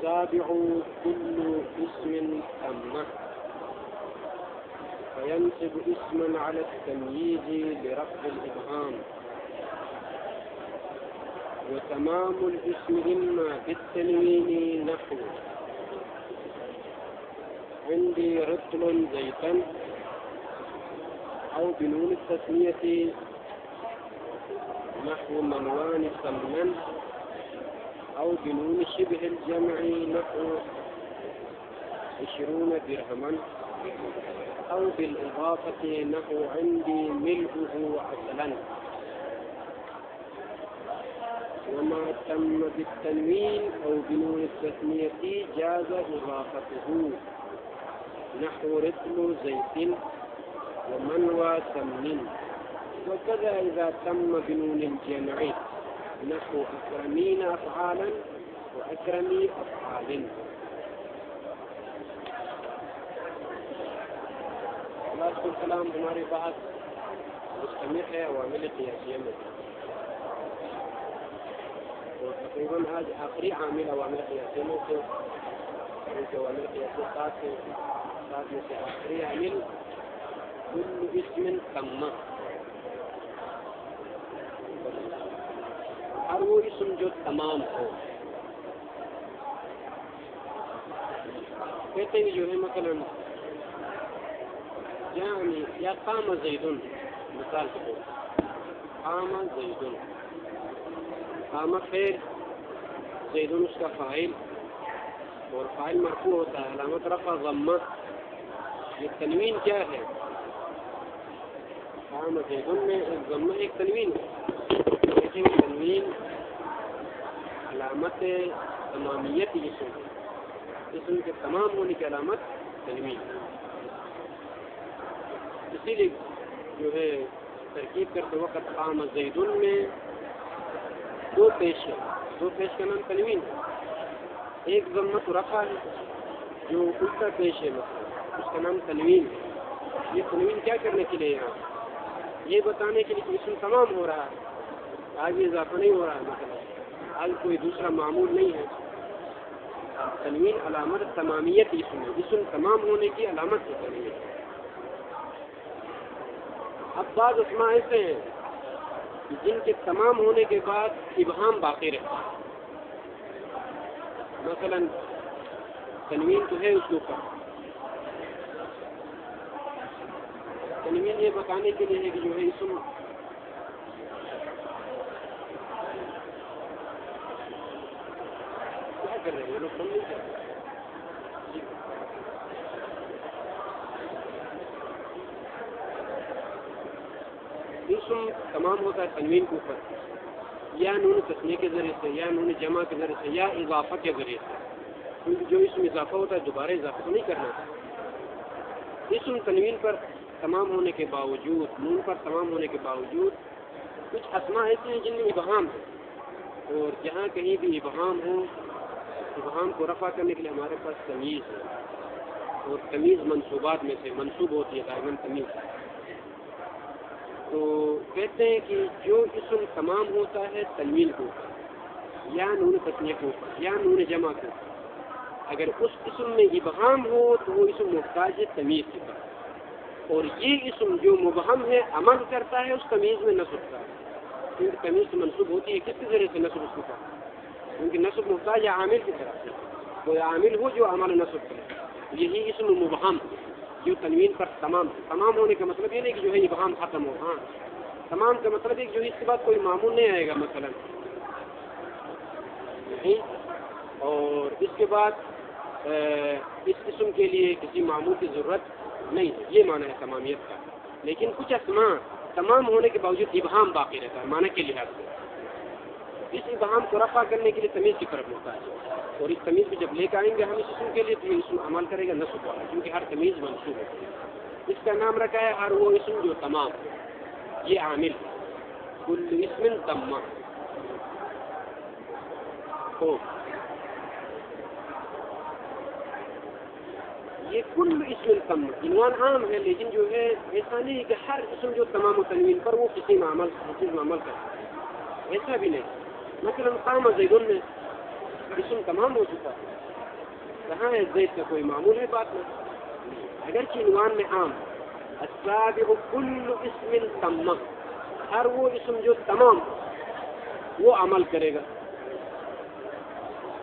والسابع كل اسم تم فينصب اسما على التمييز لرفع الإبهام. وتمام الاسم إما بالتنوين نحو عندي رطل زيتا، أو بنون التثنية نحو منوان سمنا، أو بنون شبه الجمع نحو 20 درهما، أو بالإضافة نحو عندي ملؤه عسلا. وما تم بالتنوين أو بنون التثنية جاز إضافته نحو رطل زيت ومنوى سمن. وكذا إذا تم بنون الجمع نحو أكرمين أفعالا وأكرمي أفعال. خلاص الكلام ہمارے بحث مستمر ہے عوامل قیاسیہ میں، اور تقریباً آج آخری عامل عوامل قیاسیہ میں سے عوامل قیاسیہ سات میں سے آخری عامل کل اسم تم، ہر وہ اسم جو تمام ہو. کہتے ہیں جو ہے مثلاً یعنی یا قام زیدن، مثال کے طور قام زیدن، قام فعل، زیدن اس کا فاعل، اور فاعل مرفوع ہوتا ہے، علامت رفع ضمہ. یہ تنوین کیا ہے؟ قام زیدن میں ایک ضمہ ایک تنوین ہے، لیکن تنوین علامت تمامیت اسم کے تمام ہونے کی علامت تنوین. اسی لیے جو ہے ترکیب کرتے وقت قام زیدن میں دو پیش کا نام تنوین ہے. ایک ضمۃ رفع ہے جو الٹا پیش ہے، مثلا اس کا نام تنوین ہے. یہ تنوین کیا کرنے کے لیے ہے؟ یہ بتانے کے لیے کہ اسم تمام ہو رہا ہے، آگے اضافہ نہیں ہو رہا ہے، مثلا آج کوئی دوسرا معمول نہیں ہے. تنوین علامت تمامیت اسم ہے، اسم تمام ہونے کی علامت ہے تنوین. اب بعض اسماء ایسے ہیں جن کے تمام ہونے کے بعد ابہام باقی رہتا ہے. مثلا تنوین تو ہے اس کے اوپر، تنوین یہ بتانے کے لیے ہے کہ جو ہے اسم کیا کر رہے ہیں لوگ سمجھ نہیں کرتے. اسم تمام ہوتا ہے تنوین کے اوپر، یا نون تثنیہ کے ذریعے سے، یا نون جمع کے ذریعے سے، یا اضافہ کے ذریعے سے. کیونکہ جو اسم اضافہ ہوتا ہے دوبارہ اضافہ تو نہیں کرنا تھا. اسم تنوین پر تمام ہونے کے باوجود، نون پر تمام ہونے کے باوجود کچھ اسماء ایسے ہیں جن میں ابہام ہے، اور جہاں کہیں بھی ابہام ہو، ابہام کو رفع کرنے کے لیے ہمارے پاس تمیز ہے، اور تمیز منصوبات میں سے منصوب ہوتی ہے دائماً تمیز. تو کہتے ہیں کہ جو اسم تمام ہوتا ہے تنوین کو یا نون تثنیہ کو یا نون جمع کو، اگر اس اسم میں ابہام ہو تو وہ اسم محتاج ہے تمیز کی طرف. اور یہ اسم جو مبہم ہے عمل کرتا ہے اس تمیز میں نصب کا، کیونکہ تمیز منصوب ہوتی ہے کس کے ذریعے سے نصب اس کا، کیونکہ نصب محتاج ہے عامل کی طرف سے، کوئی عامل ہو جو عمل نصب کرے. یہی اسم مبہم جو تنوین پر تمام ہونے کا مطلب یہ نہیں کہ جو ہے ابہام ختم ہو. ہاں تمام کا مطلب ہے کہ جو اس کے بعد کوئی معمول نہیں آئے گا مثلا نہیں، اور اس کے بعد اس قسم کے لیے کسی معمول کی ضرورت نہیں ہے. یہ معنی ہے تمامیت کا. لیکن کچھ اسماء تمام ہونے کے باوجود ابہام باقی رہتا ہے معنی کے لحاظ سے. اس ابہام کو رفع کرنے کے لیے تمیز کی طرف ہوتا ہے، اور اس تمیز کو جب لے کے آئیں گے ہم اس اسم کے لیے تو یہ اسم عمل کرے گا نصب والا، کیونکہ ہر تمیز منصوب ہے. اس کا نام رکھا ہے ہر وہ اسم جو تمام، یہ عامل کل اسم تم ہو. یہ کل اسم تم عنوان عام ہے، لیکن جو ہے ایسا نہیں ہے کہ ہر اسم جو تمام و تنوین پر وہ کسی میں عمل کرتا ہے، ایسا بھی نہیں. مثلا قام زیدن میں اسم تمام ہو چکا ہے. کہاں ہے زید کا کوئی معمول ہے بات نہیں. اگرچہ عنوان میں عام السابق کل اسم تم، ہر وہ اسم جو تمام وہ عمل کرے گا.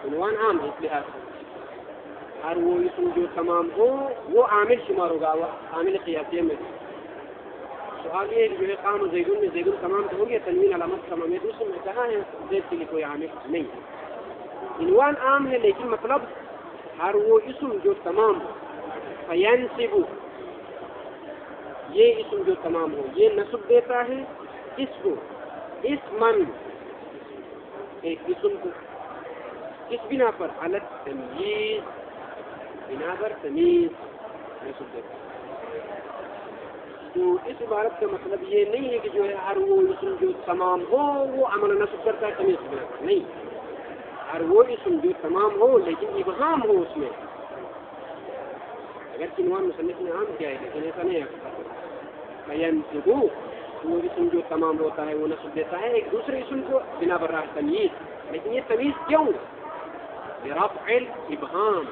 عنوان عام ہے اس لحاظ سے ہر وہ اسم جو تمام ہو وہ عامل شمار ہوگا، وہ عامل قیاسیہ میں. سوال یہ جو ہے قام زیدون میں زیدون تمام تو ہو گیا، تنوین علامت تمامیت اس میں کہاں ہے زید کے لیے کوئی عامل نہیں ہے. عنوان عام ہے لیکن مطلب ہر وہ اسم جو تمام ہو. فینصب، یہ اسم جو تمام ہو یہ نصب دیتا ہے اس کو، اسمن ایک اسم کو، کس بنا پر؟ علی التمییز، بنا پر تمیز نصب دیتا ہے. تو اس عبارت کا مطلب یہ نہیں ہے کہ جو ہے ہر وہ اسم جو تمام ہو وہ عمل نصب کرتا ہے تمیز بنا پر، نہیں. ہر وہ اسم جو تمام ہو لیکن ابہام ہو اس میں. اگر عنوان مصنف نے عام کیا ہے لیکن ایسا نہیں ہے. فینصب، وہ اسم جو تمام ہوتا ہے وہ نصب دیتا ہے ایک دوسرے اسم کو بنا بر تمیز. لیکن یہ تمیز کیوں؟ برفع الابہام،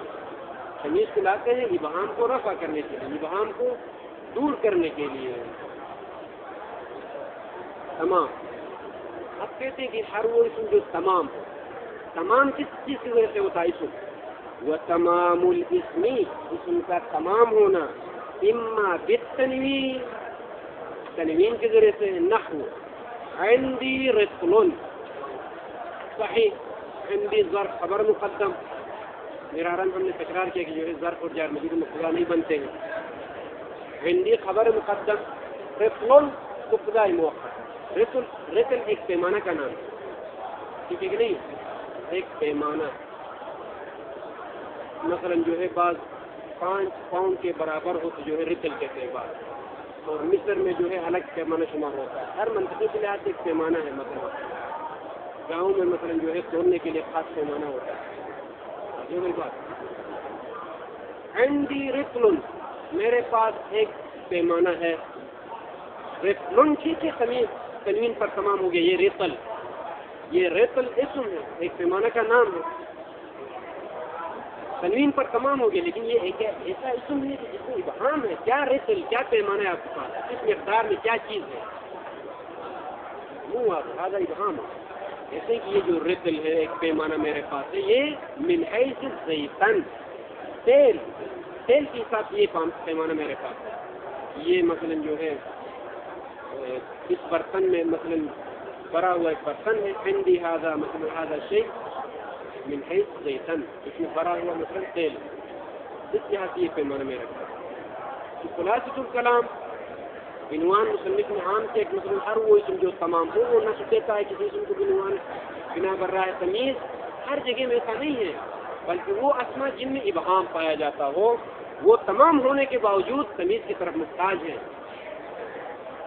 تمیز کو لاتے ہیں ابہام کو رفع کرنے کے لیے، ابہام کو دور کرنے کے لیے. تمام. اب کہتے ہیں کہ ہر وہ اسم جو تمام ہو، تمام کس چیز کی وجہ سے ہوتا ہے اسم؟ وہ تمام الاسم، اسم کا تمام ہونا اما بالتنوین، تنوین کے ذریعے سے. نحو عندی رطل، صحیح عندی ظرف خبر مقدم. مرارن ہم نے تکرار کیا کہ جو ہے ظرف اور جار مجرور مبتدا نہیں بنتے ہیں. عندی خبر مقدم، رطل مبتدا مؤخر. رطل ایک پیمانہ کا نام ہے، ٹھیک ہے کہ نہیں؟ ایک پیمانہ مثلا جو ہے بعض 5 پاؤنڈ کے برابر ہو تو جو ہے رطل کہتے ہیں بعض. اور مصر میں جو ہے الگ پیمانہ شمار ہوتا ہے. ہر منطقے کے لحاظ سے ایک پیمانہ ہے. مثلا گاؤں میں مثلا جو ہے تولنے کے لیے خاص پیمانہ ہوتا ہے. جو میری بات عندی رطل، میرے پاس ایک پیمانہ ہے. رطل ٹھیک ہے، تنوین پر تمام ہو گیا. یہ رطل، یہ رطل اسم ہے، ایک پیمانہ کا نام ہے. تنوین پر تمام ہو گیا لیکن یہ ایک ایسا اسم ہے کہ جس میں ابہام ہے. کیا رطل، کیا پیمانہ ہے آپ کے پاس، اس مقدار میں کیا چیز ہے؟ منہ آپ زیادہ ابہام ہے. جیسے کہ یہ جو رطل ہے ایک پیمانہ میرے پاس ہے، یہ من حیث زیتن، تیل کے حساب سے یہ پیمانہ میرے پاس ہے. یہ مثلا جو ہے اس برتن میں مثلا بھرا ہوا ایک برتن ہے. عندی ھذا مثلا ھذا شیء من حیث زیتن، اس میں بھرا ہوا مثلا تیل. اس لحاظ سے یہ پیمانہ میرے پاس. تو خلاصۃ الکلام، عنوان مصنف نے عام سے ایک مثلا ہر وہ اسم جو تمام ہو وہ نصب دیتا ہے کسی اسم کو بعنوان بنا بر راہ تمیز. ہر جگہ میں ایسا نہیں ہے، بلکہ وہ اسما جن میں ابہام پایا جاتا ہو وہ تمام ہونے کے باوجود تمیز کی طرف محتاج ہیں.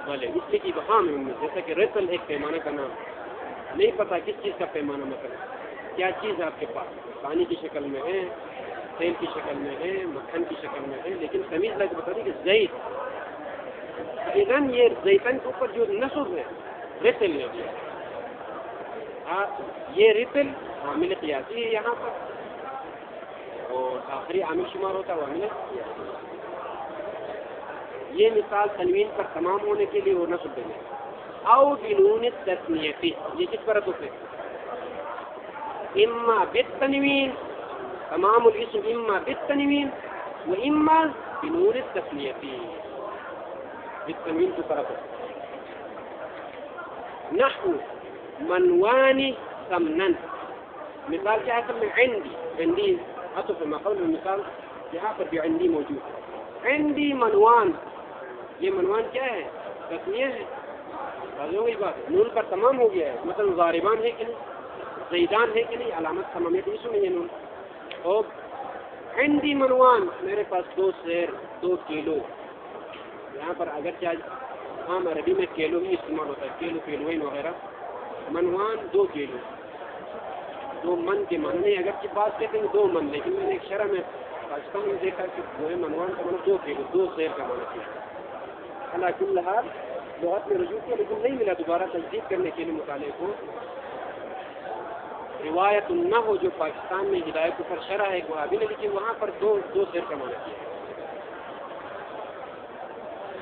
بھلے اس لیے کہ ابہام ہے ان میں. جیسا کہ رطل ایک پیمانہ کا نام، نہیں پتا کس چیز کا پیمانہ، مثلا کیا چیز آپ کے پاس پانی کی شکل میں ہے، تیل کی شکل میں ہے، مکھن کی شکل میں ہے، لیکن تمیز لگ بتا دی کہ زیت. اذن یہ زیتن کے اوپر جو نصب ہے رطل نے دیا. یہ رطل عامل قیاسی ہے یہاں پر، اور آخری عامل شمار ہوتا ہے وہ عامل قیاسی. یہ مثال تنوین پر تمام ہونے کے لیے وہ نصب دینے. او بنون التثنیتی، یہ کس پر عطف ہے؟ اما بالتنوین، تمام الاسم اما بالتنوین و اما بنون التثنیتی، بالتنوین کی طرف. نحو منوان ثمنا، مثال کیا ہے؟ میں عندی عطف ما قبل المثال یہاں پر بھی عندی موجود ہے. عندی منوان، یہ منوان کیا ہے؟ تثنیہ ہے. بازوں کی بات نون پر تمام ہو گیا ہے. مثلا ضاربان ہے کہ نہیں، زیدان ہے کہ نہیں، علامت تمامیت اسم ہے یہ نون. اور عندی منوان، میرے پاس 2 سیر 2 کیلو. یہاں پر اگر کیا عام عربی میں کیلو ہی استعمال ہوتا ہے، کیلو کیلوین وغیرہ. منوان 2 کیلو، 2 من کے معنی نہیں. اگر کی بات کہتے ہیں 2 من، لیکن میں نے ایک شرح میں پاکستان میں دیکھا کہ جو ہے منوان کا معنی 2 کیلو، 2 سیر کا معنی کیا. اللہ کل حال لغت میں رجوع کیا لیکن نہیں ملا. دوبارہ تجدید کرنے کے لیے مطالعے کو روایت النحو جو پاکستان میں ہدایت پر شرح ہے وہابی نے لکھی، وہاں پر دو شعر کا معنی کیا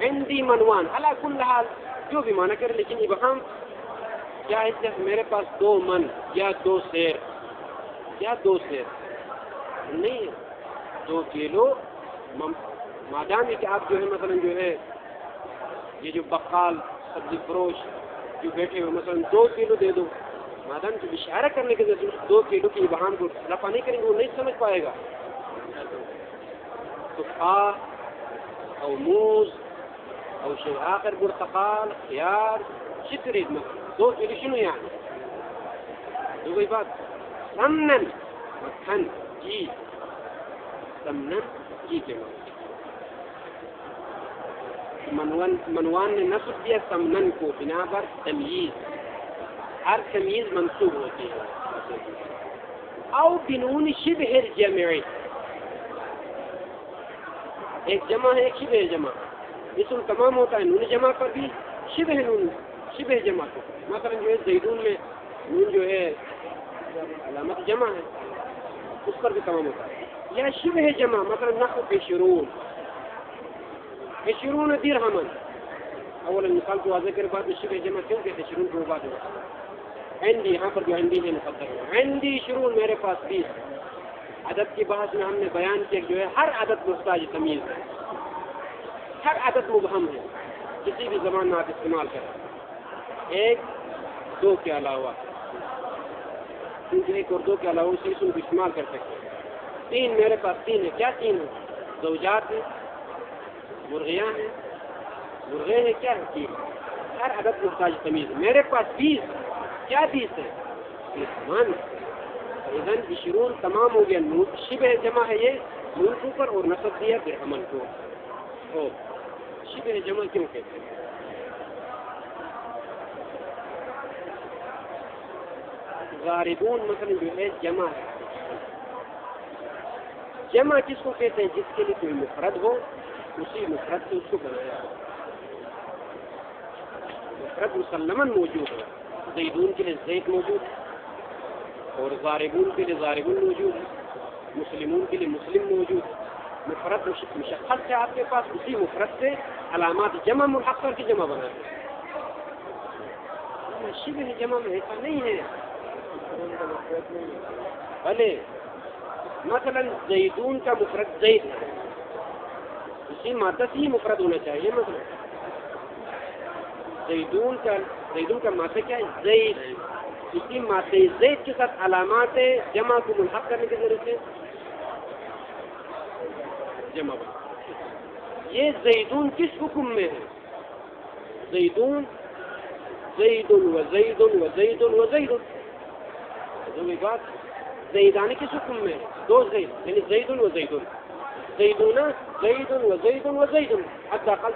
عندی منوان علی کل حال جو بھی معنی کرے، لیکن ابہام کیا ہے کہ میرے پاس 2 من یا 2 سیر یا 2 سیر نہیں ہے، 2 کلو مادام ہے کہ آپ جو ہے مثلا جو ہے یہ جو بقال سبزی فروش جو بیٹھے ہوئے مثلا 2 کلو دے دو، مادام جو اشارہ کرنے کے ذریعے 2 کلو کی ابہام کو رفع نہیں کریں گے وہ نہیں سمجھ پائے گا. تفاح او موز او شيء آخر برتقال خيار شتريد مثلا 2 كيلو شنو يعني؟ دوغي بات سمنا مكان جي سمنا جي كمان منوان نے نصب دیا سمنن کو بنا پر تمییز، ہر تمییز منصوب ہوتی ہے. او بنون شبہ الجمع، ایک جمع ہے ایک شبہ جمع، اسم تمام ہوتا ہے نون جمع پر بھی شبہ جمع کو، مثلا جو ہے زیدون میں نون جو ہے علامت جمع ہے اس پر بھی تمام ہوتا ہے. یا شبہ جمع مثلا نحو عشرون درہما، اولا مثال کو واضح کر بعد میں شبہ جمع کیوں کہتے ہیں؟ عشرون کو بعد میں عندی، یہاں پر جو عندی ہے مقدر ہے، عندی عشرون میرے پاس 20. عدد کی بحث میں ہم نے بیان کیا جو ہے ہر عدد محتاج تمیز ہے، ہر عدد مبہم ہے، کسی بھی زبان میں آپ استعمال کریں، 1 2 کے علاوہ، کیونکہ 1 اور 2 کے علاوہ اسی اسم کو استعمال کر سکتے ہیں. 3 میرے پاس 3 ہے، کیا 3 ہے؟ زوجات ہیں، مرغیاں ہیں، مرغے ہیں، کیا ہے 3. ہر عدد محتاج تمیز. میرے پاس 20، کیا 20 ہے؟ 20 من. اذن 20 تمام ہو گیا، شبہ جمع ہے یہ نون کے اوپر اور نصب دیا درہمن کو. شبہ جمع کیوں کہتے ہیں؟ غاربون مثلا جو ہے جمع ہے. جمع کس کو کہتے ہیں؟ جس کے لیے کوئی مفرد ہو، اسی مفرد سے اس کو بنایا ہو. مفرد مسلماً موجود ہے، زیدون کے لیے زید موجود ہے، اور غاربون کے لیے غاربون موجود ہے، مسلمون کے لیے مسلم موجود ہے. مفرد مشخص ہے آپ کے پاس، اسی مفرد سے علامات جمع ملحق کر کے جمع بناتے ہیں. شبہ جمع میں ایسا نہیں ہے. بھلے مثلا زیدون کا مفرد زید ہے، اسی مادہ سے ہی مفرد ہونا چاہیے. مثلا زیدون کا مادہ کیا ہے؟ زید. اسی مادہ زید کے ساتھ علامات جمع کو ملحق کرنے کے ذریعے سے جمع بنا. یہ زیدون کس حکم میں ہے؟ زیدون زید و زید و زید و زید. بات زیدان کس حکم میں ہے؟ 2 زید، یعنی زید و زید. زیدون زید و زید و زید، حتی اقل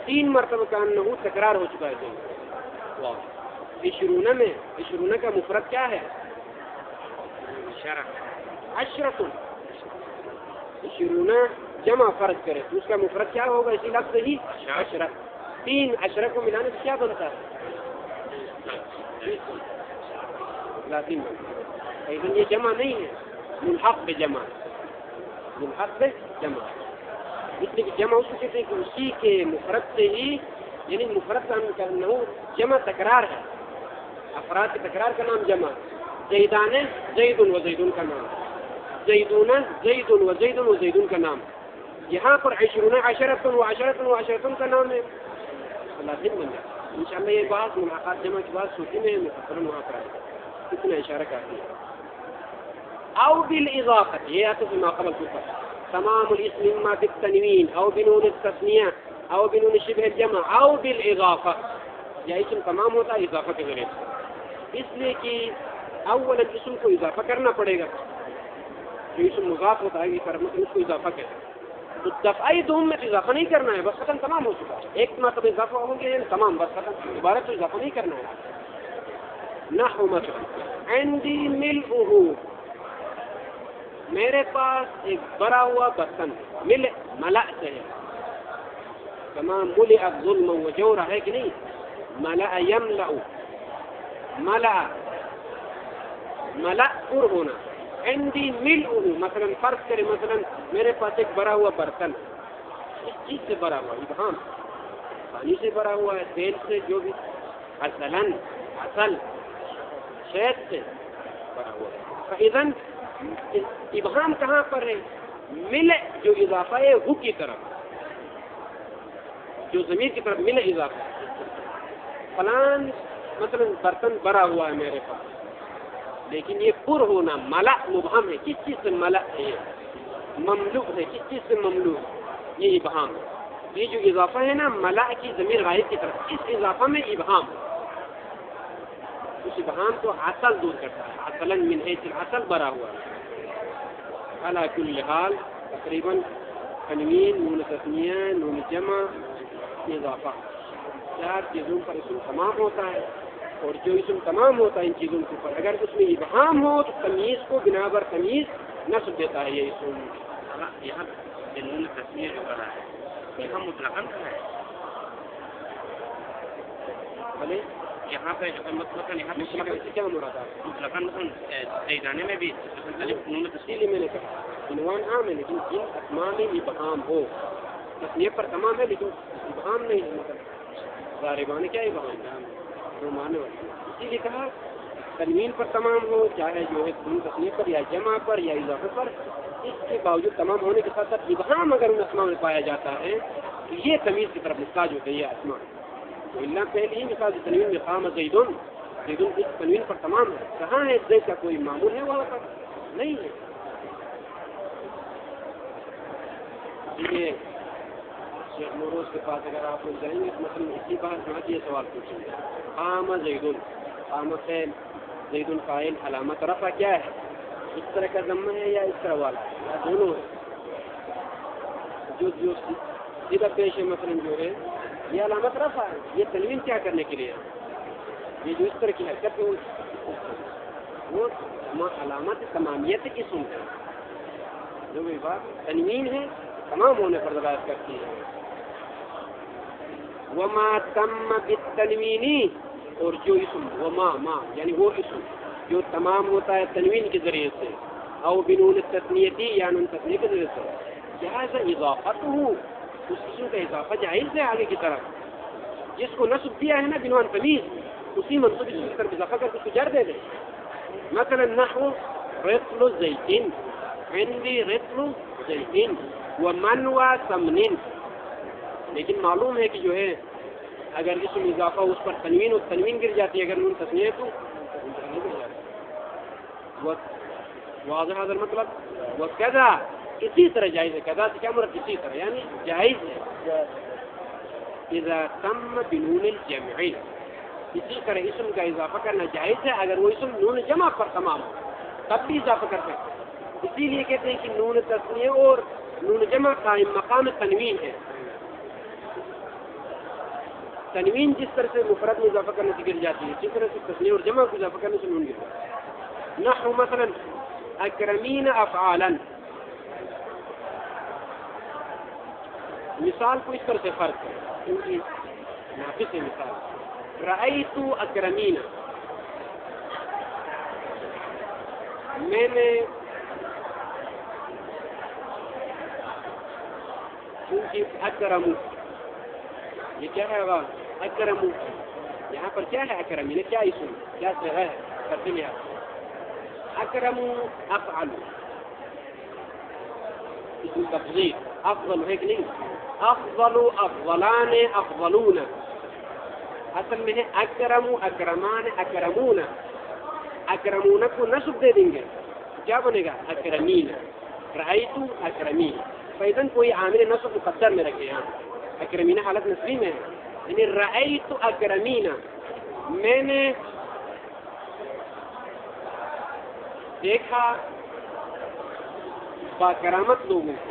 3 مرتبہ کا انہو تکرار ہو چکا ہے زید. 20 میں 20 کا مفرد کیا ہے؟ عشرۃ. 20 جمع فرض کرے تو اس کا مفرد کیا ہوگا؟ اسی لفظ ہی عشرہ. 3 عشرہ کو ملانے سے کیا بنتا ہے؟ لازم. لیکن یہ جمع نہیں ہے، ملحق بجمع، ملحق بجمع. اس لیے جمع اس کو کہتے ہیں کہ اسی کے مفرد سے ہی، یعنی مفرد کا انہو جمع تکرار ہے، افراد کے تکرار کا نام جمع. زیدان زید و زیدون کا نام، زیدون زید و زید و زیدون کا نام. یہاں پر 20 عشرۃ و عشرۃ و عشرۃ کا نام ہے، لازم بن جائے. انشاءاللہ یہ بات ملاقات جمع کی بات سوچی میں مفصل وہاں پر اتنا اشارہ کافی ہے. او بالاضافہ، یہ آتا ہے ما قبل کفر. تمام الاسم اما بالتنوین او بنون التثنیہ او بنون شبہ الجمع او بالاضافہ، یا اسم تمام ہوتا ہے اضافہ کے ذریعے سے، اس لیے کہ اول اسم کو اضافہ کرنا پڑے گا. جو اسم مضاف ہوتا ہے اس کو اضافہ کرنا، تو دفعی دوم میں اضافہ نہیں کرنا ہے، بس ختم، تمام ہو چکا ہے. ایک مرتبہ اضافہ ہو گیا تمام، بس ختم، دوبارہ تو اضافہ نہیں کرنا ہے. نحو مثلا عندی ملؤہ، میرے پاس ایک بھرا ہوا برتن. ملء ملأ سے ہے، تمام ملئ الظلم و جورا ہے کہ نہیں؟ ملأ یملأ، ملأ ملأ پر ہونا. عندی ملء مثلا فرض کرے مثلا میرے پاس ایک بھرا ہوا برتن, اس چیز سے بھرا ہوا, ابہام پانی سے بھرا ہوا ہے, تیل سے, جو بھی, اصلاً اصل شہد سے بھرا ہوا ہے. فاذن ابہام کہاں پر ہے؟ ملء جو اضافہ ہے ہو کی طرف, جو ضمیر کی طرف ملء اضافہ ہے. فلان مثلا برتن بھرا ہوا ہے میرے پاس, لیکن یہ پر ہونا ملأ مبہم ہے. کس چیز سے ملأ ہے؟ مملوء ہے. کس چیز سے مملوء؟ یہ ابہام ہے. یہ جو اضافہ ہے نا ملأ کی ضمیر غائب کی طرف, اس اضافہ میں ابہام, اس ابہام کو اصل دور کرتا ہے. اصلاً من حیث الاصل بھرا ہوا ہے. علی کل حال تقریباً تنوین, نون تثنیہ, نون جمع, اضافہ, 4 چیزوں پر اسم تمام ہوتا ہے. اور جو اسم تمام ہوتا ہے ان چیزوں کے اوپر, اگر اس میں ابہام ہو تو تمییز کو بنا بر تمییز نصب دیتا ہے یہ اسم. یہاں نون تثنیہ جو کرا ہے یہاں مطلقاً کرا ہے. بھلے یہاں پہ مطلقاً یہاں مطلقاً سے کیا مراد ہے؟ مطلقاً سیدانے میں بھی نون اسی لیے میں نے کہا عنوان عام ہے, لیکن جن اسماء میں ابہام ہو, تثنیہ پر تمام ہے لیکن ابہام نہیں ہے. مطلب غاربان کیا ابہام ہے, جو مانے والا. اسی لیے کہا تنوین پر تمام ہو, چاہے جو ہے نون تثنیہ پر یا جمع پر یا اضافے پر, اس کے باوجود تمام ہونے کے ساتھ ساتھ ابہام اگر ان اسماء میں پایا جاتا ہے تو یہ تمیز کی طرف محتاج ہوتے ہیں یہ اسماء. تو اللہ پہلی ہی مثال تنوین میں قام زیدن, زیدن اس تنوین پر تمام ہے. کہاں ہے زید کا کوئی معمول ہے وہاں پر؟ نہیں ہے. یہ شیخ نوروز کے پاس اگر آپ لوگ جائیں گے تو مثلا اسی بات میں یہ سوال پوچھیں گے, قام زیدن, قام فعل, زیدن فاعل, علامت رفع کیا ہے؟ اس طرح کا ضمہ ہے یا اس طرح والا, یا دونوں ہے؟ جو سیدھا پیش ہے مثلا جو ہے یہ علامت رفع ہے. یہ تنوین کیا کرنے کے لیے ہے؟ یہ جو اس طرح کی حرکت ہے وہ علامت تمامیت کی سن ہے. جو بھی بات تنوین ہے تمام ہونے پر دلالت کرتی ہے. وما تم بالتنوینی, اور جو اسم وما ما یعنی وہ اسم جو تمام ہوتا ہے تنوین کے ذریعے سے, او بنون التثنیتی یا نون تثنیہ کے ذریعے سے, جائز اضافت ہو, اس اسم کا اضافہ جائز ہے آگے کی طرف. جس کو نصب دیا ہے نا بنوان تمیز, اسی منصوب اسم کی طرف اضافہ کر کے اس کو جر دے دے. مثلا نحو رطل زیتن, عندی رطل زیتن ومنوى سمن. لیکن معلوم ہے کہ جو ہے اگر اسم اضافہ اس پر تنوین اور تنوین گر جاتی ہے, اگر نون تثنیہ تو واضح حاضر مطلب. وہ کذا اسی طرح جائز ہے. کذا سے کیا مراد؟ اسی طرح یعنی جائز ہے. اذا تم بنون الجمع, اسی طرح اسم کا اضافہ کرنا جائز ہے اگر وہ اسم نون جمع پر تمام ہو, تب بھی اضافہ کر سکتے ہیں. اسی لیے کہتے ہیں کہ نون تثنیہ اور نون جمع قائم مقام تنوین ہے. تنوین جس طرح سے مفرد میں اضافہ کرنے سے گر جاتی ہے, اسی طرح سے تثنیہ اور جمع کو اضافہ کرنے سے نون گر جاتی ہے. نحو مثلا اکرمین افعالا, مثال کو اس طرح سے فرق ہے کیونکہ ناقص ہے مثال. رأیت اکرمین, میں نے کیونکہ اکرم, یہ کیا ہے وہ اکرم, یہاں پر کیا ہے اکرمین, کیا اسم, کیا صیغہ ہے کرتے ہیں. اکرم افعل, اسم تفضیل, افضل ہے کہ نہیں, افضل افضلان افضلون, اصل میں ہے اکرم اکرمان اکرمون. اکرمون کو نصب دے دیں گے کیا بنے گا اکرمین. رأیت اکرمین, فیضاً کوئی عامل نصب مقدر میں رکھے ہیں. اکرمین حالت نصبی میں ہے, یعنی رأیت اکرمین, میں نے دیکھا با کرامت لوگوں کو.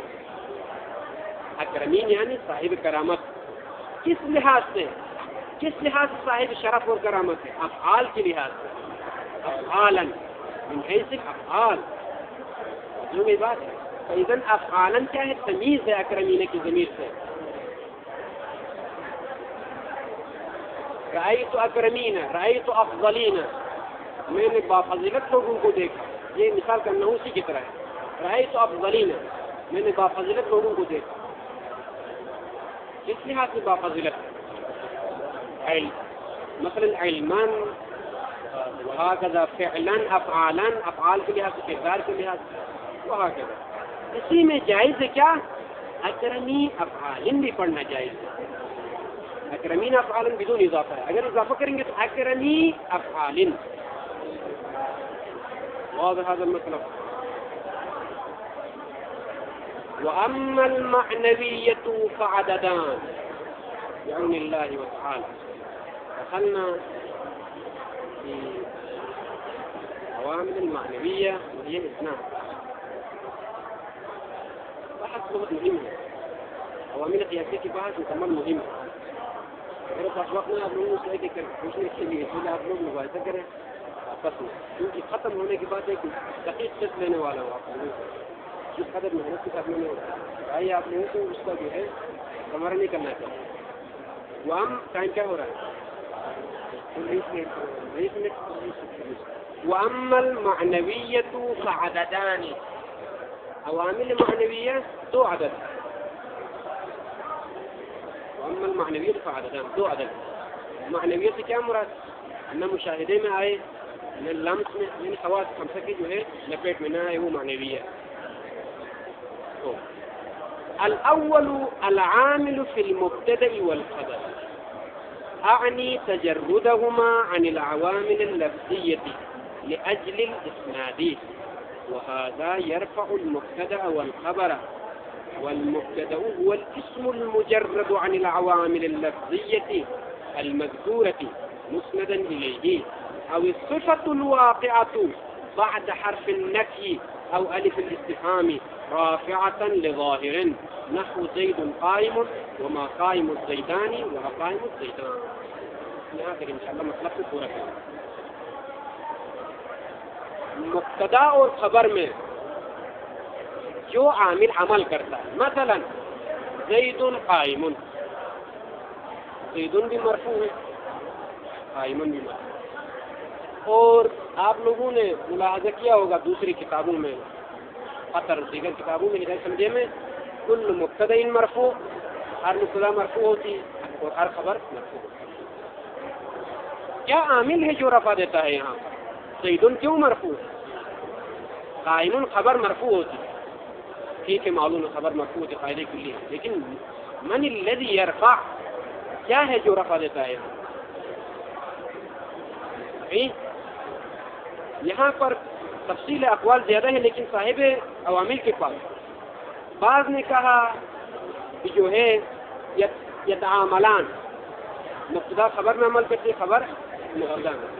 اکرمین یعنی صاحب کرامت. کس لحاظ سے, کس لحاظ سے صاحب شرف اور کرامت ہے؟ افعال کے لحاظ سے. افعالا من حیث الافعال, جو بھی بات ہے. فاذن افعالا کیا ہے؟ تمیز ہے اکرمین کی ضمیر سے. رأیت اکرمین, رأیت افضلین, میں نے بافضیلت لوگوں کو دیکھا، یہ مثال کا نحوسی کی طرح ہے. رأیت افضلین، میں نے بافضیلت لوگوں کو دیکھا. کس لحاظ سے بافضیلت؟ علم، مثلا علمان وہکذا فعلاً افعالاً، افعال کے لحاظ سے، کردار کے لحاظ سے وہکذا. اسی میں جائز ہے کیا؟ اکرمی افعالن بھی پڑھنا جائز ہے. اکرمین افعالن بدون اضافہ ہے، اگر اضافہ کریں گے تو اکرمی افعالن. واضح هذا المطلب. وأما المعنوية فعددان بعون الله وتعالى. دخلنا في عوامل المعنوية وهي اثنان. بحث بہت مهم ہے. عوامل قیاسی کی بحث مکمل مهم ہے. میرے پاس وقت میں آپ لوگوں سے کہ پوچھنے کے لیے پہلے آپ لوگ مباحثہ کریں آپس میں، کیونکہ ختم ہونے کے بعد ایک دقیق ٹیسٹ لینے والا ہوں آپ لوگوں سے. جس قدر محنت کے ساتھ میں نے آئیے آپ لوگوں کو اس کا جو ہے ہمارا نہیں کرنا چاہیے. وہ ہم ٹائم کیا ہو رہا ہے؟ 20 منٹ. وَأَمَّا الْمَعْنَوِيَّةُ فَعَدَدَانِ. عوامل معنویہ دو عدد. وَأَمَّا الْمَعْنَوِيَّةُ فَعَدَدَانِ، دو عدد. معنویت سے کیا مراد؟ نہ مشاہدے میں آئے، نہ لمس میں، یعنی حواس خمسہ کی جو ہے لپیٹ میں نہ آئے، وہ معنویہ. الأول العامل في المبتدأ والخبر، أعني تجردهما عن العوامل اللفظية لأجل الإسناد، وهذا يرفع المبتدأ والخبر. والمبتدأ هو الاسم المجرد عن العوامل اللفظية المذكورة مسندا إليه، أو الصفة الواقعة بعد حرف النفي أو ألف الاستفهام رافعة لظاهر، نحو زيد قائم وما قائم الزيدان وما قائم الزيدان. یہاں تک انشاءاللہ مطلب سے پورا کریں. مبتدا اور خبر میں جو عامل عمل کرتا ہے، مثلا زید قائم، زید بھی مرفوع ہے، قائم بھی مرفوع. اور آپ لوگوں نے ملاحظہ کیا ہوگا دوسری کتابوں میں، اثر دیگر کتابوں میں ہدایت سمجھے میں کل مبتدا مرفوع، ہر مبتدا مرفوع ہوتی اور ہر خبر مرفوع ہوتی. کیا عامل ہے جو رفع دیتا ہے؟ یہاں زید کیوں مرفوع؟ قائم خبر مرفوع ہوتی. ٹھیک ہے، معلوم ہے خبر مرفوع ہوتی قاعدے کے لیے، لیکن من الذی یرفع، کیا ہے جو رفع دیتا ہے یہاں؟ یہاں پر تفصیل اقوال زیادہ ہے، لیکن صاحب عوامل کے پاس بعض نے کہا کہ جو ہے یتعاملان، مبتدا خبر میں عمل کرتے، خبر مبتدا میں.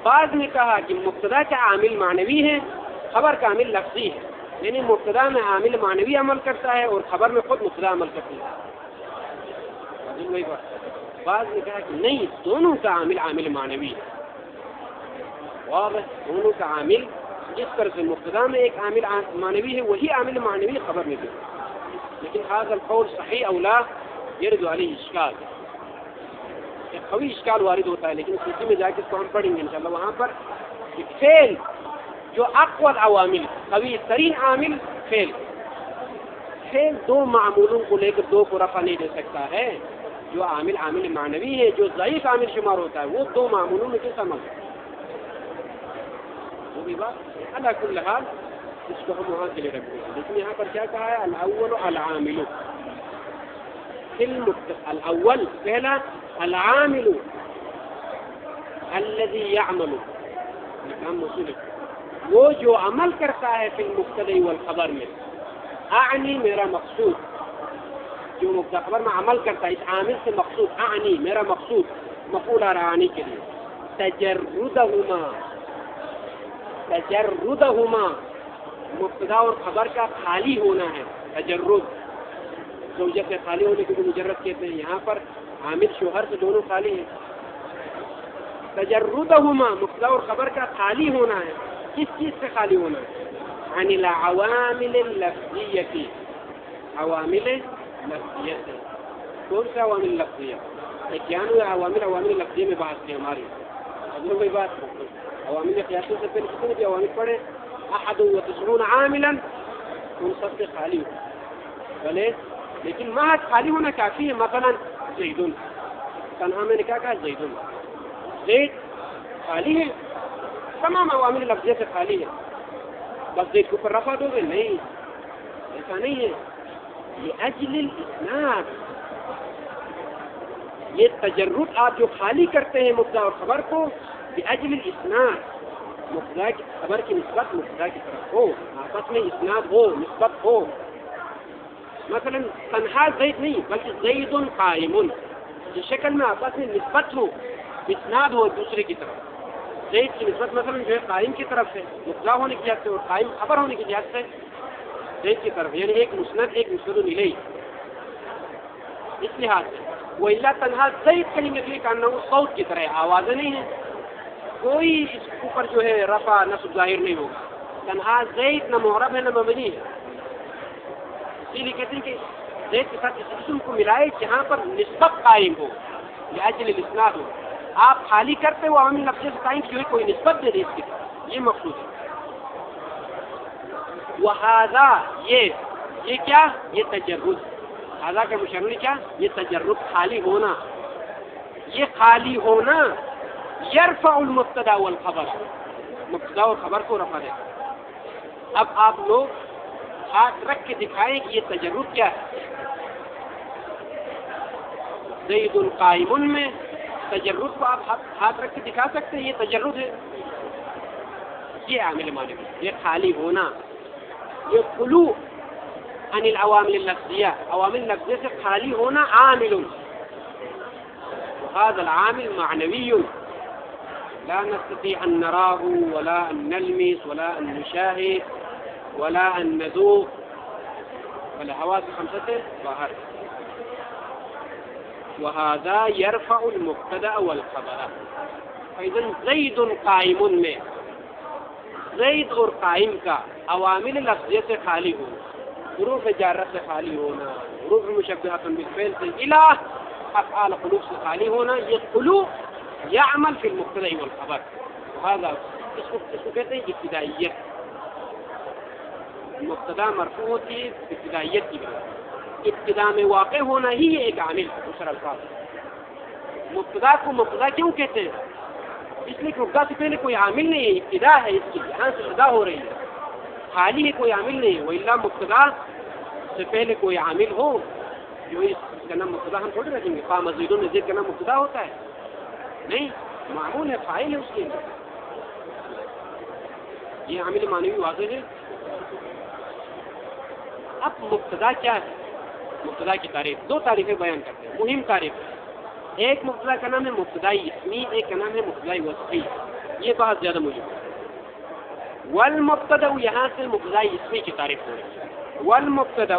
بعض نے کہا کہ مبتدا کا عامل معنوی ہے، خبر کا عامل لفظی ہے، یعنی مبتدا میں عامل معنوی عمل کرتا ہے اور خبر میں خود مبتدا عمل کرتی ہے. وہی بات. بعض نے کہا کہ نہیں، دونوں کا عامل عامل معنوی ہے. واضح، دونوں کا عامل، جس طرح سے مبتدا میں ایک عامل معنوی ہے وہی عامل معنوی خبر میں بھی. لیکن هذا القول صحیح او لا يرد عليه اشکال، ایک قوی اشکال وارد ہوتا ہے، لیکن اسی میں جا کے اس کو ہم پڑھیں گے انشاءاللہ. وہاں پر فعل جو اقوى العوامل، قوی ترین عامل فعل، فعل دو معمولوں کو لے کر دو کو رفع نہیں دے سکتا ہے. جو عامل عامل معنوی ہے، جو ضعیف عامل شمار ہوتا ہے، وہ دو معمولوں میں کیسا عمل ہے؟ وہ بھی بات علی کل حال اس کو ہم وہاں کے لیے رکھتے ہیں. لیکن یہاں پر کیا کہا ہے؟ الاول العامل، الاول پہلا، العامل الذي يعمل، کام موصول ہے، وہ جو عمل کرتا ہے فی المبتدا والخبر میں. اعنی میرا مقصود، جو مبتدا خبر میں عمل کرتا ہے، اس عامل سے مقصود، اعنی میرا مقصود، مفعول اعانی کے لیے. تجردہما، تجردہما مبتدا اور خبر کا خالی ہونا ہے. تجرد زوجہ سے خالی ہونے کو مجرد کہتے ہیں. یہاں پر عامل شوہر سے دونوں خالی ہیں. تجردہما مبتدا اور خبر کا خالی ہونا ہے. کس چیز سے خالی ہونا ہے؟ عن العوامل اللفظیہ، عوامل لفظیہ سے. کون سے عوامل لفظیہ؟ اکیانوے عوامل لفظیہ میں بحث کی ہماری. اگر کوئی بات عوامل قیاسی سے پہلے کتنے بھی عوامل پڑھے 91 عاملا ان سب سے خالی ہو بھلے، لیکن محض خالی ہونا کافی ہے. مثلا زیدن، تنہا میں نے کیا کہا؟ زیدن، زید خالی ہے، تمام عوامل لفظیہ سے خالی ہے. بس زید کے اوپر رفع دو گے؟ نہیں، ایسا نہیں ہے. لأجل الاسناد، یہ تجرد آپ جو خالی کرتے ہیں مبتدا اور خبر کو، لأجل الاسناد، مبتدا کی خبر کی نسبت مبتدا کی طرف ہو، آپس میں اسناد ہو، نسبت ہو. مثلا تنہا زید نہیں بلکہ زید قائم، اس شکل میں آپس میں نسبت ہو، اسناد ہو دوسرے کی طرف. زید کی نسبت مثلا جو ہے قائم کی طرف ہے مبتدا ہونے کی جہت سے، اور قائم خبر ہونے کی جہت سے زید کی طرف، یعنی ایک مسند ایک مسند الیہ. اس لحاظ سے وہ اللہ تنہا زید کہیں گے کا نو صوت کی طرح آوازیں نہیں ہیں، کوئی اس اوپر جو ہے رفع نصب ظاہر نہیں ہوگا. تنہا زید نہ معرب ہے نہ مبنی ہے. اسی لیے کہتے ہیں کہ زید کے ساتھ اس اسم کو ملائے جہاں پر نسبت قائم ہو، لأجل الاسناد ہو. آپ خالی کرتے ہو عوامل لفظ سے قائم کی ہوئی کوئی نسبت دے دے اس کی طرف، یہ مقصود ہے. وہذا یہ کیا؟ یہ تجرد. ہذا کا مشرع کیا؟ یہ تجرد، خالی ہونا. یہ خالی ہونا یرفع المبتدا والخبر، مبتدا اور خبر کو رفع دے. اب آپ لوگ ہاتھ رکھ کے دکھائیں کہ یہ تجرد کیا ہے. زید قائم میں تجرد کو آپ ہاتھ رکھ کے دکھا سکتے ہیں، یہ تجرد ہے. یہ عامل معنوی، یہ خالی ہونا، یہ خلو عن العوامل اللفظیہ، عوامل لفظیہ سے خالی ہونا عامل. وهذا العامل معنوی لا نستطيع أن نراه ولا أن نلمس ولا أن نشاهد ولا أن نذوق ولا حواس خمسة ظاهر. وهذا يرفع المبتدا والخبر. فإذا زید قائم میں زید اور قائم کا عوامل لفظیہ سے خالی ہونا، حروف جارہ سے خالی ہونا، حروف مشبہہ بالفعل سے الہ افعال خلوق سے خالی ہونا، یہ خلو یعمل فی المبتدا والخبر. وهذا اس کو کہتے ہیں ابتدائیت. مبتدا مرفوع ہوتی ہے ابتدائیت کی بنا، ابتدا میں واقع ہونا ہی یہ ایک عامل. دوسرا الفاظ مبتدا کو مبتدا کیوں کہتے ہیں؟ اس لیے کہ مبتدا سے پہلے کوئی عامل نہیں ہے، ابتدا ہے اس کی، یہاں سے ابتدا ہو رہی ہے، خالی ہے، کوئی عامل نہیں ہے. وإلا مبتدا سے پہلے کوئی عامل ہو جو اس کا نام مبتدا ہم تھوڑی رکھیں گے. قام زید، زید کا نام مبتدا ہوتا ہے؟ نہیں، معمول ہے، فاعل ہے اس کے لیے. یہ عامل معنوی واضح ہے. اب مبتدا کیا ہے؟ مبتدا کی تعریف، دو تعریفیں بیان کرتے ہیں، مہم تعریف. ایک مبتدا کا نام ہے مبتدائی اسمی، ایک کا نام ہے مبتدائی وصفی. یہ بہت زیادہ مہم ہے. والمبتدا، یہاں سے مبتدائی اسمی کی تعریف ہو رہی ہے. والمبتدا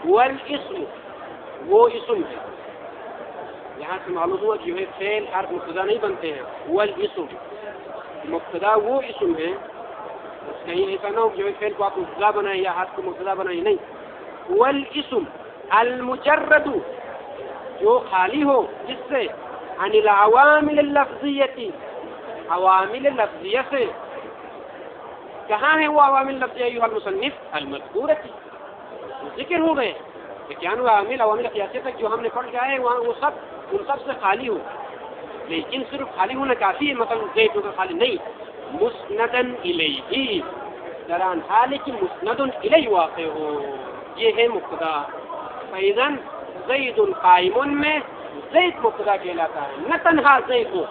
والاسم، وہ اسم ہے. یہاں سے معلوم ہوا کہ فعل حرف مبتدا نہیں بنتے ہیں. والاسم، مبتدا وہ اسم ہے. کہیں ایسا نہ ہو کہ فعل کو آپ مبتدا بنائیں یا حرف کو مبتدا بنائیں، نہیں. والاسم المجرد، جو خالی ہو جس سے عن العوامل اللفظیتی، عوامل لفظیہ سے. کہاں ہے وہ عوامل لفظیہ ایھا المصنف؟ المذکورۃ، ذکر ہو گئے. اکیانوے عوامل قیاسیہ تک جو ہم نے پڑھ کے آئے وہاں وہ سب ان سب سے خالی ہو. لیکن صرف خالی ہونا کافی ہے، مثلا زید کا خالی نہیں. مسندن الیہ، دران حال کی مسندن الیہ واقع ہو، یہ ہے مبتدا. فإذن زید قائم میں زید مبتدا کہلاتا ہے، نہ تنہا زید ہو.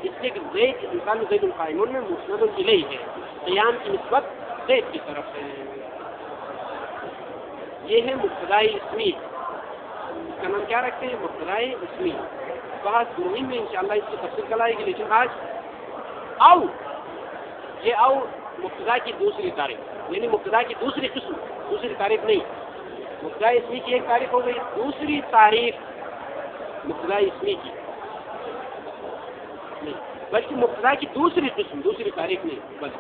اس لیے کہ زید انسان زید قائم میں مسند الیہ ہے، قیام کی نسبت زید کی طرف ہے. یہ ہے مبتدائی اسمی. اس کا نام کیا رکھتے ہیں؟ مبتدائی اسمی. بہت مہم ہے، انشاءاللہ اس کی تفصیل کل آئے گی. لیکن آج او، یہ او مبتدا کی دوسری تعریف، یعنی مبتدا کی دوسری قسم، دوسری تعریف نہیں. مبتدا اسمی کی ایک تعریف ہو گئی، دوسری تعریف مبتدا اسمی کی نہیں، بلکہ مبتدا کی دوسری قسم، دوسری تعریف نہیں. بلکہ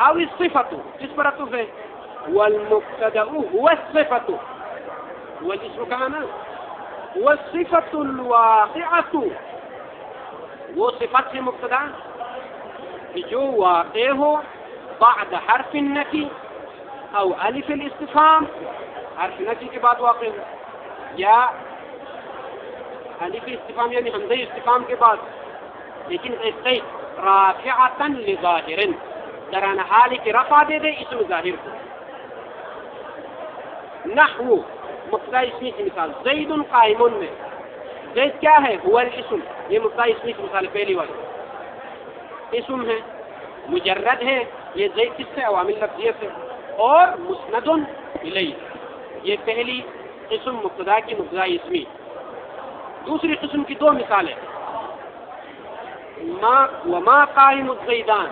او الصفۃ، کس پر عطف ہے؟ والمبتدا هو الصفۃ، والاسم کہاں نا والصفة الواقعة، وہ صفت سے مبتدا کہ جو واقع ہو بعد حرف النفی او الف الاستفهام، حرف نفی کے بعد واقع ہو یا الف استفهام یعنی حمزہ استفهام کے بعد، لیکن رافعة لظاہر، دران حال کی رفع دے دے اسم ظاہر کو. نحو مبتدا اسمی کی مثال زید قائم میں، زید کیا ہے؟ هو الاسم، یہ مبتدا اسمی کی مثال پہلی والی اسم ہے، مجرد ہے، یہ زید کس سے؟ عوامل لفظیہ سے، اور مسند الیہ، یہ پہلی قسم مبتدا کی مبتدا اسمی. دوسری قسم کی دو مثالیں، ما وما قائم الزیدان،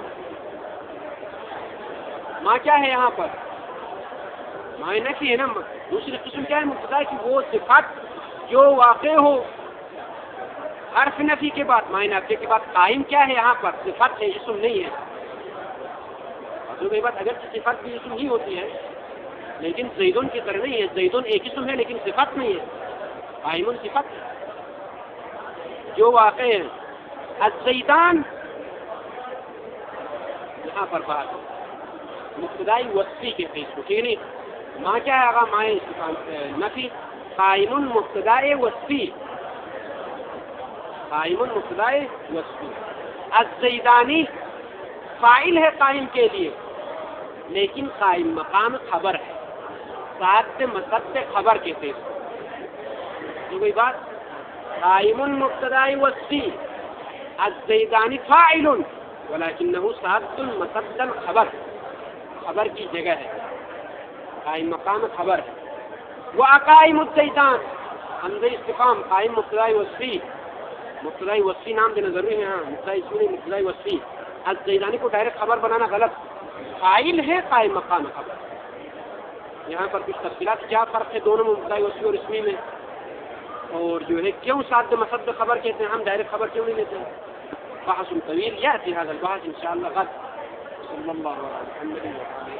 ما کیا ہے یہاں پر؟ ما نفی ہے نا. دوسری قسم کیا ہے مبتدا کی؟ وہ صفت جو واقع ہو حرف نفی کے بعد، ما نفی کے بعد. قائم کیا ہے یہاں پر؟ صفت ہے، اسم نہیں ہے. بات اگر صفت بھی اسم ہی ہوتی ہے لیکن زیدون کی طرح نہیں ہے. زیدون ایک اسم ہے لیکن صفت نہیں ہے. قائم صفت جو واقع ہے. الزیدان یہاں پر بات مبتدائی وصفی کہتے ہیں اس کو، ٹھیک نہیں؟ ماں کیا ہے آگا؟ ماں نفی. قائم مبتدائی وصفی، قائم مبتدائی وصفی. الزیدانی فاعل ہے قائم کے لیے لیکن قائم مقام خبر ہے، ساتھ سے مصد سے خبر کہتے ہیں. کوئی بات؟ قائم مبتدائی وصفی، الزیدانی فاعل ولکنہ ساتھ مصد خبر، خبر کی جگہ ہے، قائم مقام خبر ہے. وقائم الزیدان حمزہ استفہام، قائم مبتدائی وصفی، مبتدائی وصفی نام دینا ضروری ہے. ہاں مبتدائی اسمی نہیں، مبتدائی وصفی. الزیدانی کو ڈائریکٹ خبر بنانا غلط، فاعل ہے قائم مقام خبر. یہاں پر کچھ تفصیلات، کیا فرق ہے دونوں مبتدائی وصفی اور اسمی میں، اور جو ہے کیوں ساتھ مصد خبر کہتے ہیں، ہم ڈائریکٹ خبر کیوں نہیں لیتے ہیں. بحث طویل یأتی هذا البحث ان شاء الله غد. صلی اللہ علیہ وسلم.